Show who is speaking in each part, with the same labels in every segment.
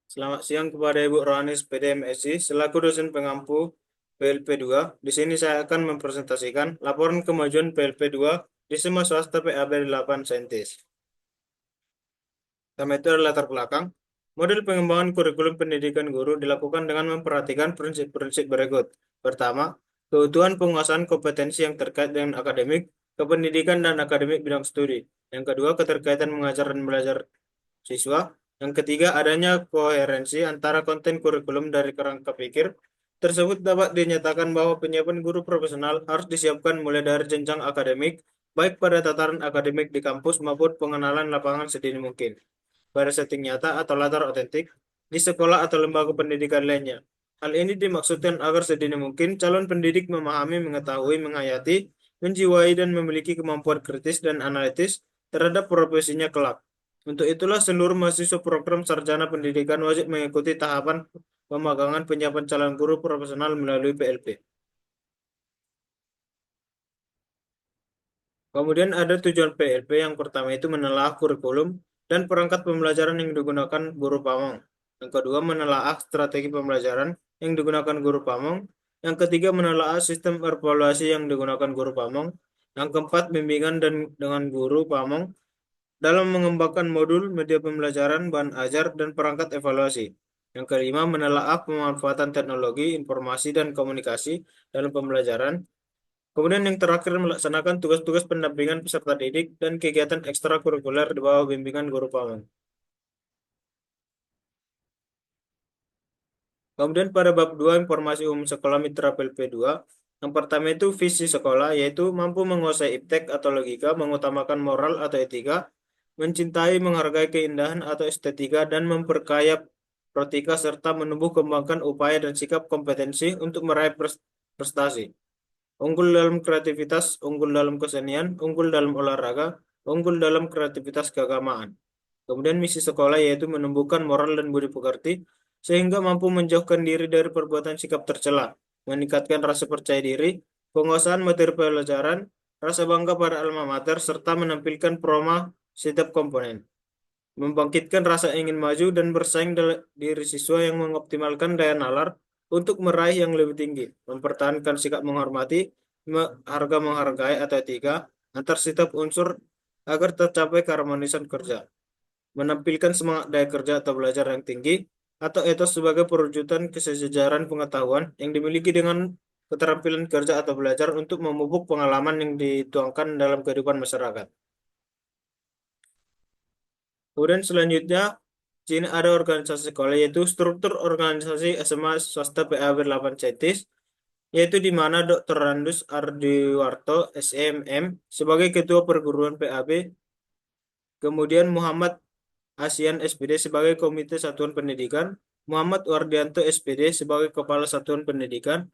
Speaker 1: Selamat siang kepada Ibu Rohani SPD MSI selaku dosen pengampu PLP2. Di sini saya akan mempresentasikan laporan kemajuan PLP2 di semua swasta PAB 8 Saintis. Pertama itu adalah latar belakang. Model pengembangan kurikulum pendidikan guru dilakukan dengan memperhatikan prinsip-prinsip berikut. Pertama, keutuhan penguasaan kompetensi yang terkait dengan akademik, kependidikan, dan akademik bidang studi. Yang kedua, keterkaitan mengajar dan belajar siswa. Yang ketiga, adanya koherensi antara konten kurikulum dari kerangka pikir tersebut dapat dinyatakan bahwa penyiapan guru profesional harus disiapkan mulai dari jenjang akademik, baik pada tataran akademik di kampus maupun pengenalan lapangan sedini mungkin, pada setting nyata atau latar otentik, di sekolah atau lembaga pendidikan lainnya. Hal ini dimaksudkan agar sedini mungkin calon pendidik memahami, mengetahui, menghayati, menjiwai, dan memiliki kemampuan kritis dan analitis terhadap profesinya kelak. Untuk itulah seluruh mahasiswa program sarjana pendidikan wajib mengikuti tahapan pemagangan penyiapan calon guru profesional melalui PLP. Kemudian ada tujuan PLP yang pertama itu menelaah kurikulum dan perangkat pembelajaran yang digunakan guru pamong. Yang kedua menelaah strategi pembelajaran yang digunakan guru pamong. Yang ketiga menelaah sistem evaluasi yang digunakan guru pamong. Yang keempat bimbingan dan dengan guru pamong dalam mengembangkan modul, media pembelajaran, bahan ajar, dan perangkat evaluasi. Yang kelima, menelaah pemanfaatan teknologi, informasi, dan komunikasi dalam pembelajaran. Kemudian yang terakhir, melaksanakan tugas-tugas pendampingan peserta didik dan kegiatan ekstrakurikuler di bawah bimbingan guru paman. Kemudian pada bab 2 informasi umum sekolah mitra PLP2, yang pertama itu visi sekolah, yaitu mampu menguasai iptek atau logika, mengutamakan moral atau etika, mencintai, menghargai keindahan atau estetika, dan memperkaya protika serta menumbuh kembangkan upaya dan sikap kompetensi untuk meraih prestasi. Unggul dalam kreativitas, unggul dalam kesenian, unggul dalam olahraga, unggul dalam kreativitas keagamaan. Kemudian misi sekolah yaitu menumbuhkan moral dan budi pekerti sehingga mampu menjauhkan diri dari perbuatan sikap tercela, meningkatkan rasa percaya diri, penguasaan materi pelajaran, rasa bangga pada alma mater, serta menampilkan proma setiap komponen. Membangkitkan rasa ingin maju dan bersaing diri siswa yang mengoptimalkan daya nalar untuk meraih yang lebih tinggi, mempertahankan sikap menghormati, harga menghargai atau etika antar setiap unsur agar tercapai keharmonisan kerja, menampilkan semangat daya kerja atau belajar yang tinggi, atau etos sebagai perwujudan kesejajaran pengetahuan yang dimiliki dengan keterampilan kerja atau belajar untuk memupuk pengalaman yang dituangkan dalam kehidupan masyarakat. Kemudian selanjutnya, sini ada organisasi sekolah, yaitu struktur organisasi SMA swasta PAB 8 Cetis, yaitu di mana Dr. Randus Ardiwarto, SMM, sebagai Ketua Perguruan PAB, kemudian Muhammad Asian SPD sebagai Komite Satuan Pendidikan, Muhammad Wardianto SPD sebagai Kepala Satuan Pendidikan,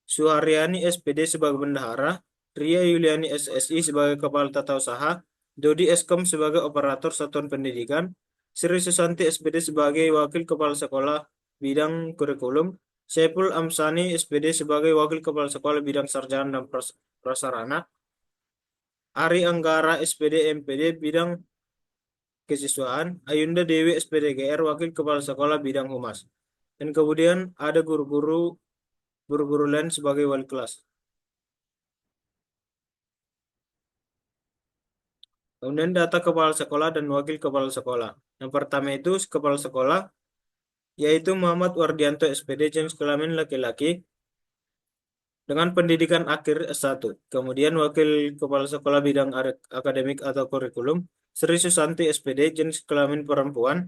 Speaker 1: Suharyani SPD sebagai Bendahara, Ria Yuliani SSI sebagai Kepala Tata Usaha, Dodi Eskom sebagai Operator Satuan Pendidikan, Sri Susanti SPD sebagai Wakil Kepala Sekolah Bidang Kurikulum, Saiful Amsani SPD sebagai Wakil Kepala Sekolah Bidang Sarjana dan Prasarana, Ari Anggara SPD MPD Bidang Kesiswaan, Ayunda Dewi SPDGR Wakil Kepala Sekolah Bidang Humas. Dan kemudian ada guru-guru lain sebagai wali kelas. Kemudian data kepala sekolah dan wakil kepala sekolah. Yang pertama itu kepala sekolah, yaitu Muhammad Wardianto SPD jenis kelamin laki-laki dengan pendidikan akhir S1. Kemudian wakil kepala sekolah bidang akademik atau kurikulum, Sri Susanti SPD jenis kelamin perempuan,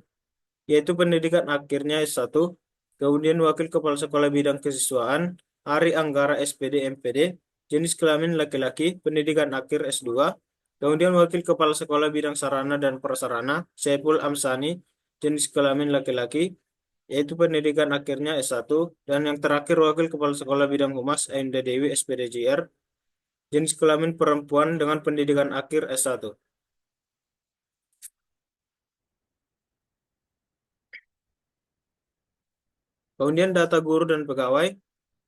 Speaker 1: yaitu pendidikan akhirnya S1. Kemudian wakil kepala sekolah bidang kesiswaan, Ari Anggara SPD MPD, jenis kelamin laki-laki, pendidikan akhir S2. Kemudian wakil kepala sekolah bidang sarana dan prasarana, Saiful Amsani, jenis kelamin laki-laki, yaitu pendidikan akhirnya S1. Dan yang terakhir wakil kepala sekolah bidang humas, Ainda Dewi SPDJR, jenis kelamin perempuan dengan pendidikan akhir S1. Kemudian data guru dan pegawai.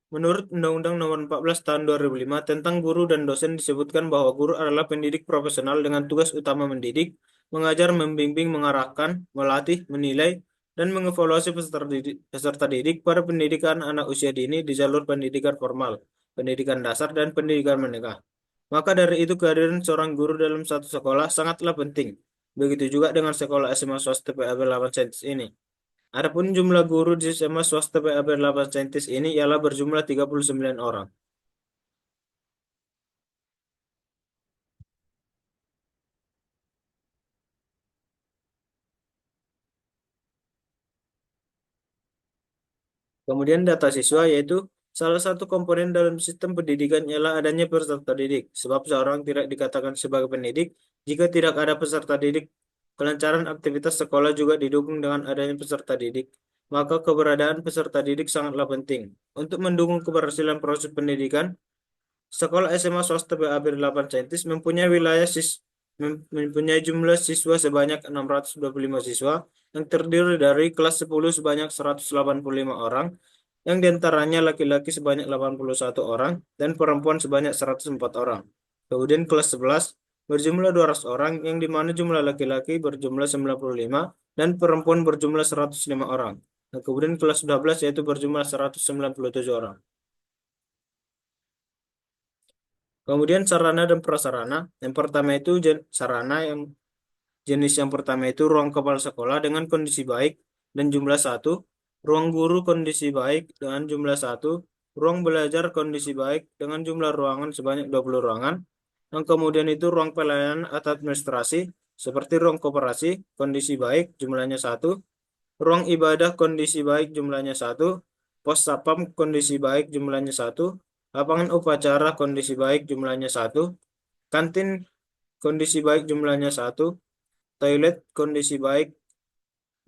Speaker 1: Menurut Undang-Undang Nomor 14 Tahun 2005 tentang guru dan dosen disebutkan bahwa guru adalah pendidik profesional dengan tugas utama mendidik, mengajar, membimbing, mengarahkan, melatih, menilai, dan mengevaluasi peserta didik pada pendidikan anak usia dini di jalur pendidikan formal, pendidikan dasar, dan pendidikan menengah. Maka dari itu kehadiran seorang guru dalam satu sekolah sangatlah penting. Begitu juga dengan sekolah SMA swasta PAB 8 Saintis ini. Adapun jumlah guru di SMA swasta PAB 8 Saintis ini ialah berjumlah 39 orang. Kemudian data siswa yaitu salah satu komponen dalam sistem pendidikan ialah adanya peserta didik. Sebab seorang tidak dikatakan sebagai pendidik jika tidak ada peserta didik. Kelancaran aktivitas sekolah juga didukung dengan adanya peserta didik. Maka keberadaan peserta didik sangatlah penting. Untuk mendukung keberhasilan proses pendidikan, sekolah SMA swasta BAB 8 Saintis mempunyai jumlah siswa sebanyak 625 siswa yang terdiri dari kelas 10 sebanyak 185 orang, yang diantaranya laki-laki sebanyak 81 orang dan perempuan sebanyak 104 orang. Kemudian kelas 11 berjumlah 200 orang, yang di mana jumlah laki-laki berjumlah 95 dan perempuan berjumlah 105 orang. Nah, kemudian kelas 12 yaitu berjumlah 197 orang. Kemudian sarana dan prasarana. Yang pertama itu sarana yang jenis yang pertama itu ruang kepala sekolah dengan kondisi baik dan jumlah satu, ruang guru kondisi baik dengan jumlah satu, ruang belajar kondisi baik dengan jumlah ruangan sebanyak 20 ruangan. Yang kemudian itu ruang pelayanan atau administrasi seperti ruang koperasi kondisi baik jumlahnya satu, ruang ibadah kondisi baik jumlahnya satu, pos sapam kondisi baik jumlahnya satu, lapangan upacara kondisi baik jumlahnya satu, kantin kondisi baik jumlahnya satu, toilet kondisi baik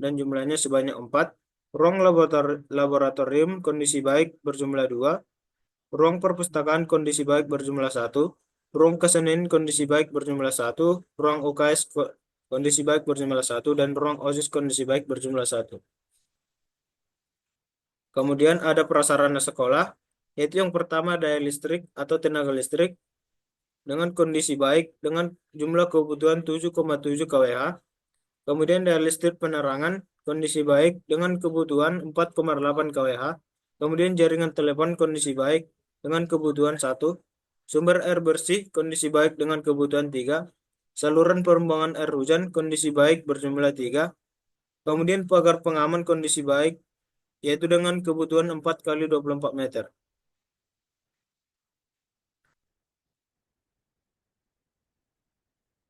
Speaker 1: dan jumlahnya sebanyak 4, ruang laboratorium kondisi baik berjumlah 2, ruang perpustakaan kondisi baik berjumlah satu, ruang kesenian kondisi baik berjumlah satu, ruang UKS kondisi baik berjumlah satu, dan ruang OSIS kondisi baik berjumlah satu. Kemudian ada prasarana sekolah, yaitu yang pertama daya listrik atau tenaga listrik dengan kondisi baik dengan jumlah kebutuhan 7,7 kWh. Kemudian daya listrik penerangan kondisi baik dengan kebutuhan 4,8 kWh. Kemudian jaringan telepon kondisi baik dengan kebutuhan 1. Sumber air bersih kondisi baik dengan kebutuhan 3. Saluran perombangan air hujan kondisi baik berjumlah 3. Kemudian pagar pengaman kondisi baik yaitu dengan kebutuhan 4 kali 24 meter.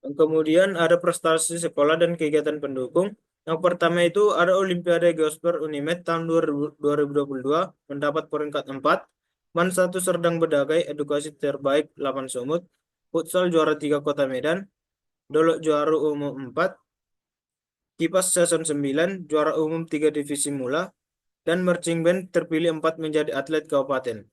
Speaker 1: Kemudian ada prestasi sekolah dan kegiatan pendukung. Yang pertama itu ada Olimpiade Geosper Unimed tahun 2022 mendapat peringkat 4. Man 1 Serdang Bedagai edukasi terbaik 8 Sumut. Futsal juara 3 Kota Medan. Dolok juara umum 4. Kipas Season 9 juara umum 3 divisi mula. Dan marching band terpilih 4 menjadi atlet kabupaten.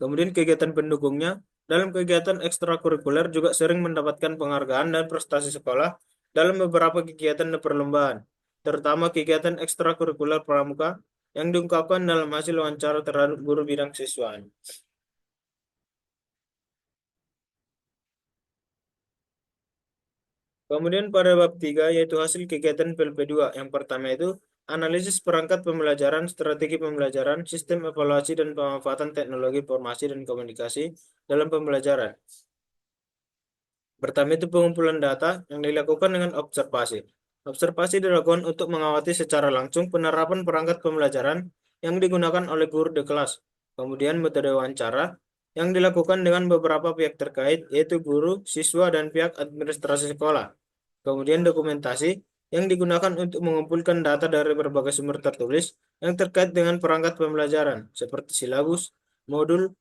Speaker 1: Kemudian kegiatan pendukungnya, dalam kegiatan ekstrakurikuler juga sering mendapatkan penghargaan dan prestasi sekolah dalam beberapa kegiatan dan perlombaan, terutama kegiatan ekstrakurikuler pramuka yang diungkapkan dalam hasil wawancara terhadap guru bidang siswaan. Kemudian pada bab 3 yaitu hasil kegiatan PLP2. Yang pertama itu analisis perangkat pembelajaran, strategi pembelajaran, sistem evaluasi dan pemanfaatan teknologi informasi dan komunikasi dalam pembelajaran. Pertama itu pengumpulan data yang dilakukan dengan observasi. Observasi dilakukan untuk mengawasi secara langsung penerapan perangkat pembelajaran yang digunakan oleh guru di kelas. Kemudian metode wawancara yang dilakukan dengan beberapa pihak terkait, yaitu guru, siswa, dan pihak administrasi sekolah. Kemudian dokumentasi yang digunakan untuk mengumpulkan data dari berbagai sumber tertulis yang terkait dengan perangkat pembelajaran, seperti silabus, modul,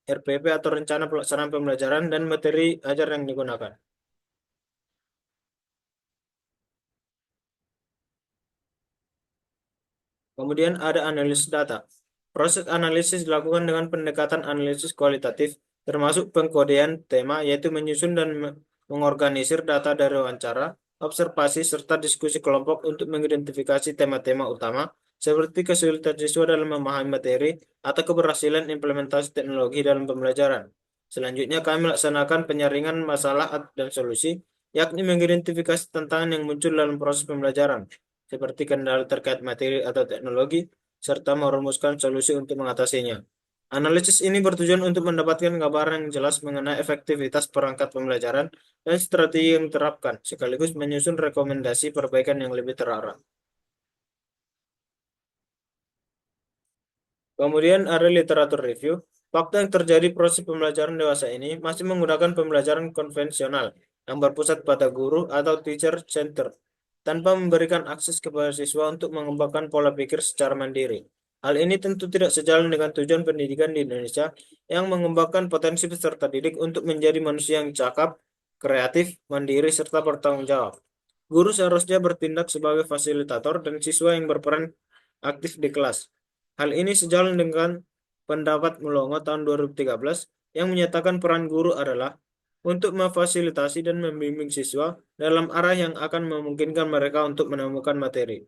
Speaker 1: RPP atau rencana pelaksanaan pembelajaran, dan materi ajar yang digunakan. Kemudian ada analisis data. Proses analisis dilakukan dengan pendekatan analisis kualitatif, termasuk pengkodean tema, yaitu menyusun dan mengorganisir data dari wawancara, observasi, serta diskusi kelompok untuk mengidentifikasi tema-tema utama, seperti kesulitan siswa dalam memahami materi atau keberhasilan implementasi teknologi dalam pembelajaran. Selanjutnya, kami melaksanakan penyaringan masalah dan solusi yakni mengidentifikasi tantangan yang muncul dalam proses pembelajaran, seperti kendala terkait materi atau teknologi, serta merumuskan solusi untuk mengatasinya. Analisis ini bertujuan untuk mendapatkan gambaran yang jelas mengenai efektivitas perangkat pembelajaran dan strategi yang diterapkan, sekaligus menyusun rekomendasi perbaikan yang lebih terarah. Kemudian ada literatur review. Fakta yang terjadi proses pembelajaran dewasa ini masih menggunakan pembelajaran konvensional yang berpusat pada guru atau teacher center, tanpa memberikan akses kepada siswa untuk mengembangkan pola pikir secara mandiri. Hal ini tentu tidak sejalan dengan tujuan pendidikan di Indonesia yang mengembangkan potensi peserta didik untuk menjadi manusia yang cakap, kreatif, mandiri, serta bertanggung jawab. Guru seharusnya bertindak sebagai fasilitator dan siswa yang berperan aktif di kelas. Hal ini sejalan dengan pendapat Mulongo tahun 2013 yang menyatakan peran guru adalah untuk memfasilitasi dan membimbing siswa dalam arah yang akan memungkinkan mereka untuk menemukan materi.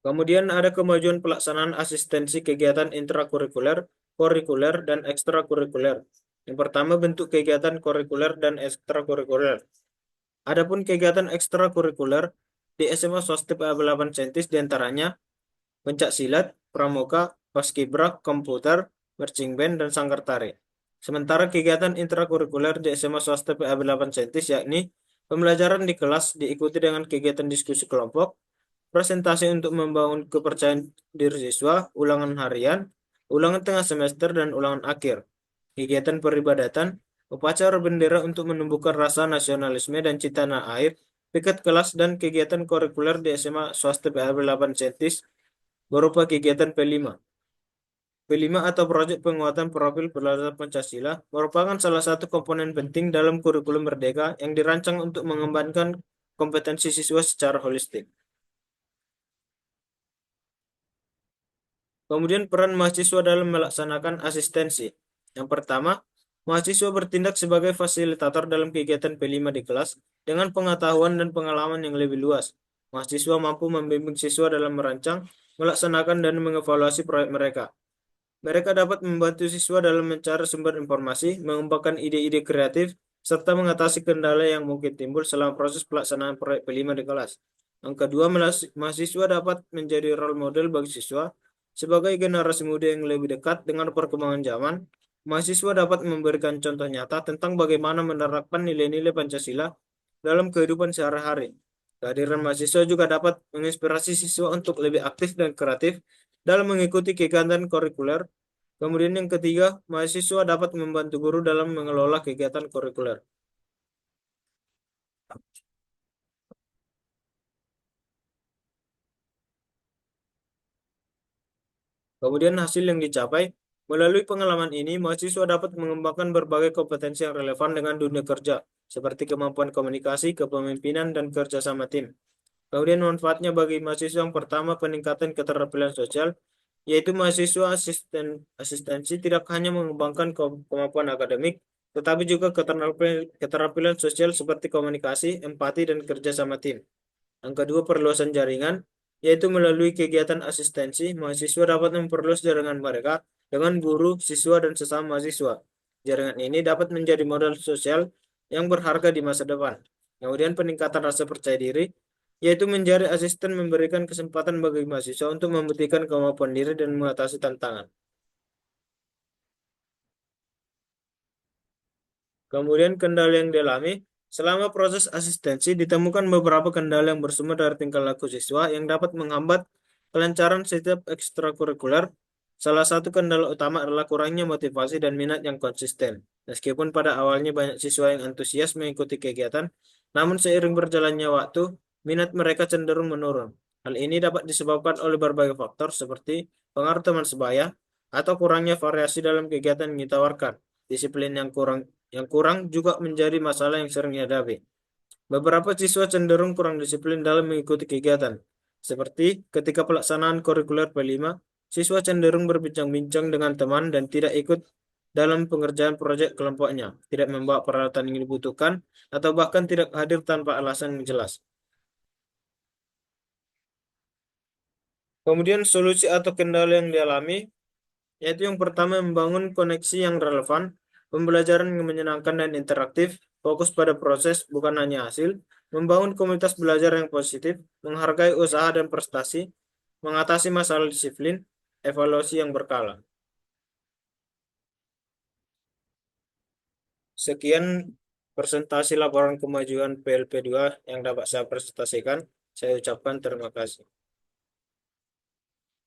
Speaker 1: Kemudian ada kemajuan pelaksanaan asistensi kegiatan intrakurikuler, kurikuler, dan ekstrakurikuler. Yang pertama, bentuk kegiatan kurikuler dan ekstrakurikuler. Adapun kegiatan ekstrakurikuler di SMA swasta PA 8 Sentis diantaranya pencak silat, pramuka, paskibra, komputer, marching band, dan sanggar tari. Sementara kegiatan intrakurikuler di SMA swasta PA 8 Sentis yakni pembelajaran di kelas diikuti dengan kegiatan diskusi kelompok, presentasi untuk membangun kepercayaan diri siswa, ulangan harian, ulangan tengah semester, dan ulangan akhir. Kegiatan peribadatan, upacara bendera untuk menumbuhkan rasa nasionalisme dan cinta tanah air, piket kelas, dan kegiatan kurikuler di SMA swasta PA 8 Sentis berupa kegiatan P5. P5 atau Proyek Penguatan Profil Belajar Pancasila merupakan salah satu komponen penting dalam kurikulum Merdeka yang dirancang untuk mengembangkan kompetensi siswa secara holistik. Kemudian peran mahasiswa dalam melaksanakan asistensi. Yang pertama, mahasiswa bertindak sebagai fasilitator dalam kegiatan P5 di kelas dengan pengetahuan dan pengalaman yang lebih luas. Mahasiswa mampu membimbing siswa dalam merancang, melaksanakan, dan mengevaluasi proyek mereka. Mereka dapat membantu siswa dalam mencari sumber informasi, mengembangkan ide-ide kreatif, serta mengatasi kendala yang mungkin timbul selama proses pelaksanaan proyek P5 di kelas. Yang kedua, mahasiswa dapat menjadi role model bagi siswa. Sebagai generasi muda yang lebih dekat dengan perkembangan zaman, mahasiswa dapat memberikan contoh nyata tentang bagaimana menerapkan nilai-nilai Pancasila dalam kehidupan sehari-hari. Kehadiran mahasiswa juga dapat menginspirasi siswa untuk lebih aktif dan kreatif dalam mengikuti kegiatan kurikuler. Kemudian yang ketiga, mahasiswa dapat membantu guru dalam mengelola kegiatan kurikuler. Kemudian hasil yang dicapai, melalui pengalaman ini, mahasiswa dapat mengembangkan berbagai kompetensi yang relevan dengan dunia kerja, seperti kemampuan komunikasi, kepemimpinan, dan kerja sama tim. Kemudian manfaatnya bagi mahasiswa yang pertama, peningkatan keterampilan sosial, yaitu mahasiswa asistensi tidak hanya mengembangkan kemampuan akademik, tetapi juga keterampilan sosial seperti komunikasi, empati, dan kerja sama tim. Yang kedua, perluasan jaringan, yaitu melalui kegiatan asistensi, mahasiswa dapat memperluas jaringan mereka dengan guru, siswa, dan sesama mahasiswa. Jaringan ini dapat menjadi modal sosial yang berharga di masa depan. Kemudian peningkatan rasa percaya diri, yaitu menjadi asisten memberikan kesempatan bagi mahasiswa untuk membuktikan kemampuan diri dan mengatasi tantangan. Kemudian kendala yang dialami, selama proses asistensi ditemukan beberapa kendala yang bersumber dari tingkah laku siswa yang dapat menghambat kelancaran setiap ekstrakurikuler. Salah satu kendala utama adalah kurangnya motivasi dan minat yang konsisten. Meskipun pada awalnya banyak siswa yang antusias mengikuti kegiatan, namun seiring berjalannya waktu, minat mereka cenderung menurun. Hal ini dapat disebabkan oleh berbagai faktor seperti pengaruh teman sebaya atau kurangnya variasi dalam kegiatan yang ditawarkan. Disiplin yang kurang juga menjadi masalah yang sering dihadapi. Beberapa siswa cenderung kurang disiplin dalam mengikuti kegiatan, seperti ketika pelaksanaan kurikuler P5, siswa cenderung berbincang-bincang dengan teman dan tidak ikut dalam pengerjaan proyek kelompoknya, tidak membawa peralatan yang dibutuhkan, atau bahkan tidak hadir tanpa alasan yang jelas. Kemudian solusi atau kendala yang dialami, Yaitu yang pertama membangun koneksi yang relevan, pembelajaran yang menyenangkan dan interaktif, fokus pada proses bukan hanya hasil, membangun komunitas belajar yang positif, menghargai usaha dan prestasi, mengatasi masalah disiplin, evaluasi yang berkala. Sekian presentasi laporan kemajuan PLP2 yang dapat saya presentasikan. Saya ucapkan terima kasih.